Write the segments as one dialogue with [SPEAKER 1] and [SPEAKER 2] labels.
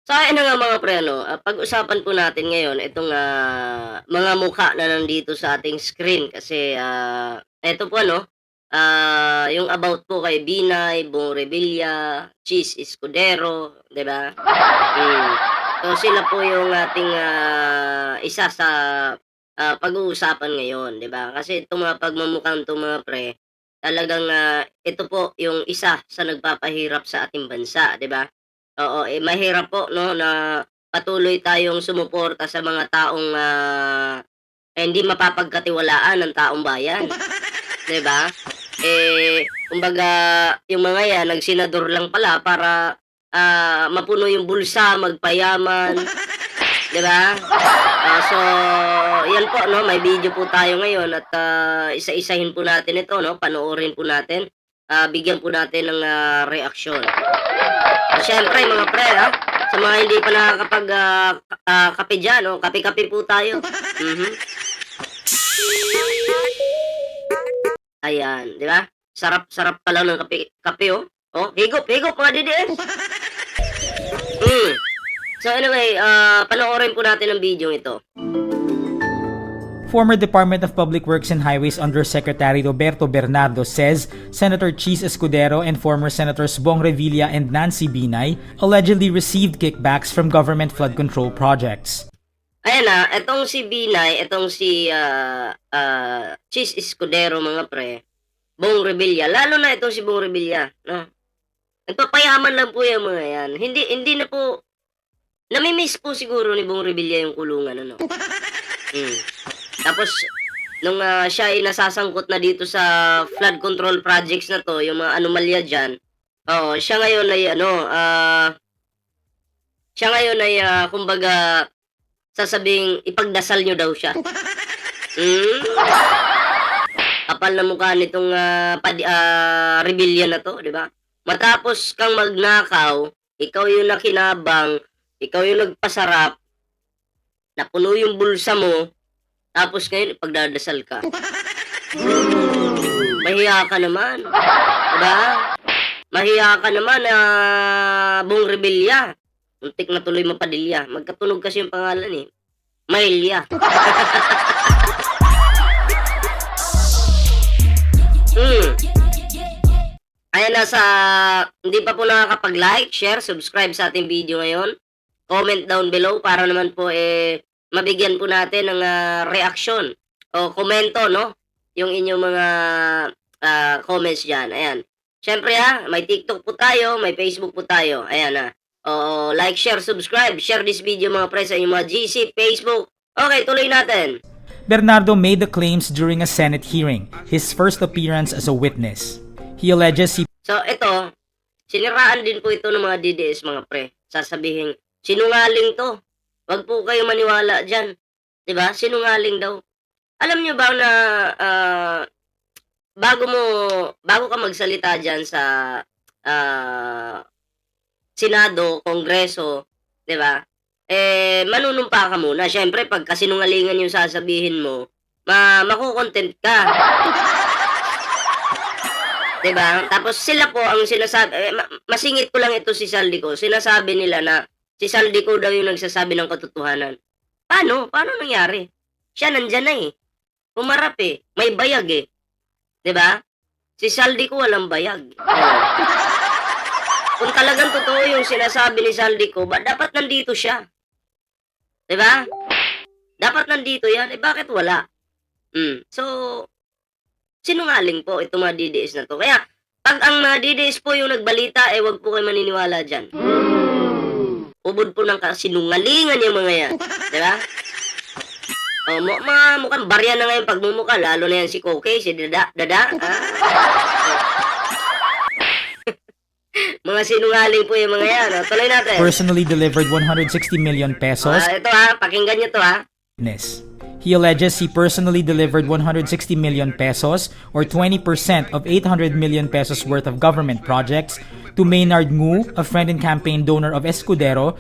[SPEAKER 1] So ayan na nga mga pre ano, pag-usapan po natin ngayon itong, mga mukha na nandito sa ating screen kasi, eto po ano, yung about po kay Binay, Bong Revilla, Cheese Escudero, 'di ba? Hmm. So sila po yung ating, isa sa, pag-uusapan ngayon, 'di ba? Kasi itong mga pagmumukhang 'to mga pre, talagang, ito po yung isa sa nagpapahirap sa ating bansa, 'di ba? Oo, mahirap po 'no na patuloy tayong sumuporta sa mga taong, hindi mapapagkatiwalaan ng taong bayan, 'di ba? Kumbaga yung mga 'yan nagsenador lang pala para, mapuno yung bulsa, magpayaman, 'di ba? So 'yan po 'no, may video po tayo ngayon at, isa-isahin po natin ito 'no, panoorin po natin, bigyan po natin ng, reaksyon. Siyempre mga pre, sa mga hindi pa nakakapag, kape diyan 'no, kape-kape po tayo. Mhm. Ayan, 'di ba? Sarap-sarap pa lang ng kape kape, oh. Oh, higop, higop mga DDS. Hmm. So anyway, panoorin po natin ang video ito.
[SPEAKER 2] Former Department of Public Works and Highways Undersecretary Roberto Bernardo says Senator Cheese Escudero and former Senators Bong Revilla and Nancy Binay allegedly received kickbacks from government flood control projects.
[SPEAKER 1] Ayan na, etong si Binay, etong si, Cheese Escudero mga pre, Bong Revilla, lalo na itong si Bong Revilla, 'no? Nagpapayaman lang po yung mga 'yan. Hindi na po nami-miss po siguro ni Bong Revilla yung kulungan ano. Hmm. Tapos nung, siya ay nasasangkot na dito sa flood control projects na 'to, yung mga anomalya diyan, oo, siya ngayon ay, kumbaga sasabing ipagdasal niyo daw siya. Hmm, kapal na mukha nitong, Revilla na 'to, 'di ba? Matapos kang magnakaw, ikaw yung nakinabang, ikaw yung nagpasarap, napuno yung bulsa mo, tapos ngayon ipagdadasal ka. Mahiya ka naman, 'di ba? Mahiya ka naman, Bong Revilla. Muntik na tuloy Mapadilla, magkatunog kasi yung pangalan, eh, Mailya. Hmm. Ayan na hindi pa po nakakapag-like, share, subscribe sa ating video ngayon, comment down below para naman po, mabigyan po natin ng, reaksyon o komento 'no, yung inyong mga, comments diyan, ayan. Siyempre, may TikTok po tayo, may Facebook po tayo, ayan, oo, like, share, subscribe, share this video mga pre sa inyong mga GC, Facebook. Okay, tuloy natin.
[SPEAKER 2] Bernardo made the claims during a Senate hearing, his first appearance as a witness. He alleges he
[SPEAKER 1] So ito, siniraan din po ito ng mga DDS mga pre. Sasabihin, sinungaling 'to. 'Wag po kayo maniwala diyan. 'Di ba? Sinungaling daw. Alam niyo ba na, bago ka magsalita diyan sa, Senado, Kongreso, 'di ba? Manunumpa ka muna. Siyempre pagka sinungalingan yung sasabihin mo, mako-content ka. 'Di ba? Tapos sila po ang sinasabi, masingit ko lang ito si Saldico, sinasabi nila na si Saldico daw yung nagsasabi ng katotohanan. Paano? Paano nangyari? Siya nandiyan na, eh. Humarap, eh. May bayag, eh. 'Di ba? Si Saldico walang bayag. Oh. Kung talagang totoo yung sinasabi ni Saldico, dapat nandito siya. 'Di ba? Dapat nandito 'yan, bakit wala? So sinungaling po itong mga DDS na 'to. Kaya 'pag ang mga DDS po yung nagbalita, 'wag po kayo maniniwala diyan. Ubod po ng kasinungalingan yung mga 'yan, 'di ba? Oh, mukhang barya na ngayon pagmumukha, lalo na yan si Kokey, si Dada, mga sinungaling po yung mga 'yan. Tuloy natin.
[SPEAKER 2] personally delivered 160 million pesos.
[SPEAKER 1] Ito pakinggan niyo 'to
[SPEAKER 2] Witness. He alleges he personally delivered 160 million pesos or 20% of 800 million pesos worth of government projects to Maynard Ngu, a friend and campaign donor of Escudero,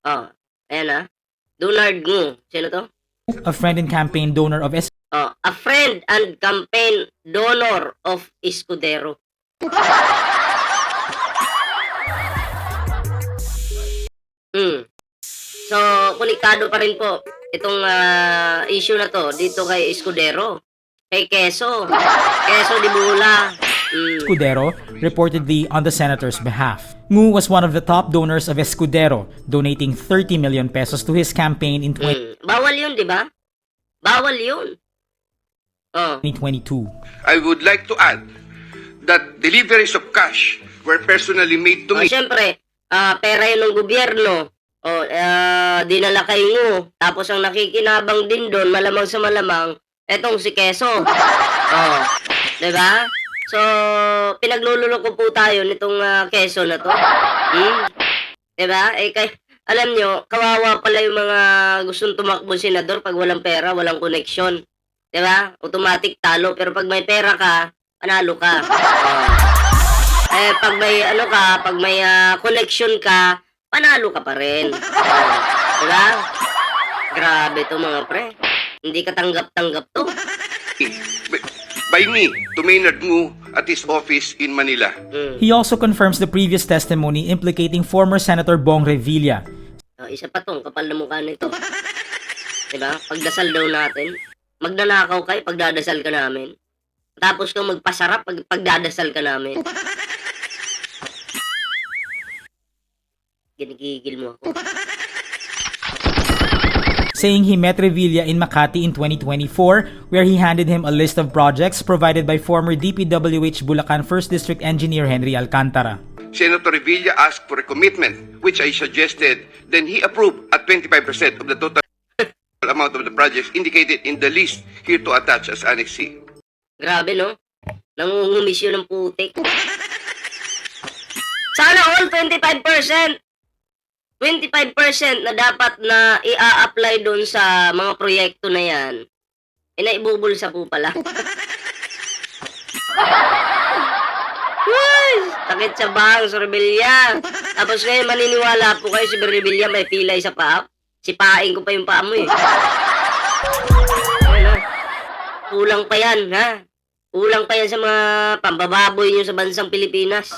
[SPEAKER 1] Oh, ayan Donald Ngu. Sino to?
[SPEAKER 2] a friend and campaign donor of
[SPEAKER 1] Oh, a friend and campaign donor of Escudero. So, konektado pa rin po itong issue na to dito kay Escudero, kay Quezzo de Bula.
[SPEAKER 2] Escudero, reportedly on the senator's behalf. Ngu was one of the top donors of Escudero, donating 30 million pesos to his campaign in
[SPEAKER 1] Bawal yun, di ba? Bawal yun. Oh.
[SPEAKER 2] 2022.
[SPEAKER 3] I would like to add that deliveries of cash were personally made to me.
[SPEAKER 1] Siyempre, pera yun ng gobyerno. Dinala kay Ngu. Tapos ang nakikinabang din doon, malamang sa malamang, etong si Quezzo. Diba? So, pinaglululoko po tayo nitong Quezzo na to. Diba? Alam nyo, kawawa pala yung mga gustong tumakbo senador pag walang pera, walang connection. Diba? Automatic talo. Pero pag may pera ka, panalo ka. Pag may pag may connection ka, panalo ka pa rin. Diba? Grabe to mga pre. Hindi ka tanggap-tanggap to.
[SPEAKER 3] By me to Maynard Ngu at his office in Manila.
[SPEAKER 2] He also confirms the previous testimony implicating former Senator Bong Revilla.
[SPEAKER 1] Isa pa tong kapal na mukha nito. Diba? Pagdasal daw natin. Magnanakaw kayo, pagdadasal ka namin. Tapos kang magpasarap, pagdadasal ka namin. Ginigigil mo ako.
[SPEAKER 2] Saying he met Revilla in Makati in 2024, where he handed him a list of projects provided by former DPWH Bulacan 1st District Engineer Henry Alcantara.
[SPEAKER 3] Senator Revilla asked for a commitment, which I suggested. Then he approved at 25% of the total amount of the projects indicated in the list here to attach as Annex C.
[SPEAKER 1] Grabe, no? Nangungumisyo ng putik. Sana all 25%. 25% na dapat na i-apply doon sa mga proyekto na yan, naibubulsa po pala. Uy, sakit sa bahang sa Rebilla. Tapos ngayon maniniwala po kayo si Rebilla may pilay sa paa. Sipain ko pa yung paa mo eh. Ano? Kulang pa yan, ha? Kulang pa yan sa mga pambababoy nyo sa bansang Pilipinas.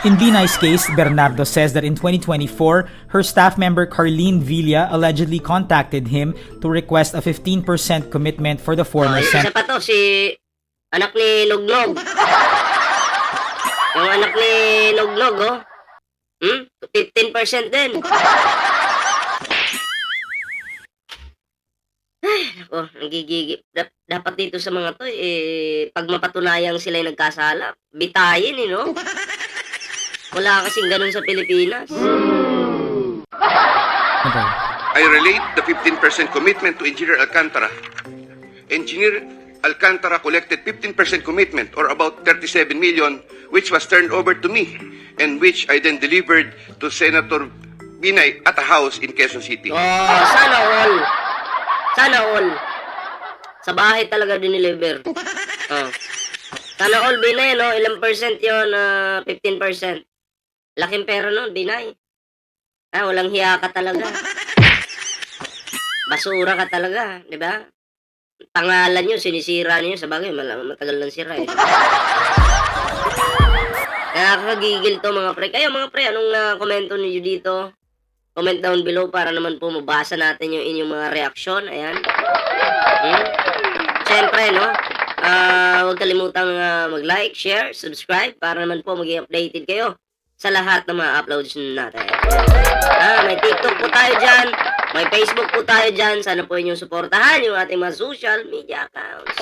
[SPEAKER 2] In Binay's case, Bernardo says that in 2024, her staff member Carlene Villa allegedly contacted him to request a 15% commitment for the former
[SPEAKER 1] Isa pa to, si anak ni Nognog. Yung anak ni Nognog, 15% din. Ay, nako, nagigigip. Dapat dito sa mga to, pag mapatunayang sila'y nagkasala, bitayin, no? Wala kasing ganun sa Pilipinas.
[SPEAKER 3] I relate the 15% commitment to Engineer Alcantara. Engineer Alcantara collected 15% commitment or about 37 million which was turned over to me and which I then delivered to Senator Binay at a house in Quezon City.
[SPEAKER 1] Sana all. Sana all. Sa bahay talaga diniliver. Sana all, Binay, no? Ilang percent yun? 15%. Laking pera nun, Binay. Walang hiya ka talaga. Basura ka talaga, di ba? Pangalan nyo, sinisira nyo. Sa bagay, matagal lang sira eh. Nakakagigil to mga pre. Kayo mga pre, anong komento niyo dito? Comment down below para naman po mabasa natin yung inyong mga reaksyon. Ayan. Siyempre, no? Huwag kalimutang mag-like, share, subscribe para naman po maging updated kayo sa lahat ng mga uploads natin. May TikTok po tayo dyan, may Facebook po tayo dyan. Sana po inyong suportahan yung ating mga social media accounts.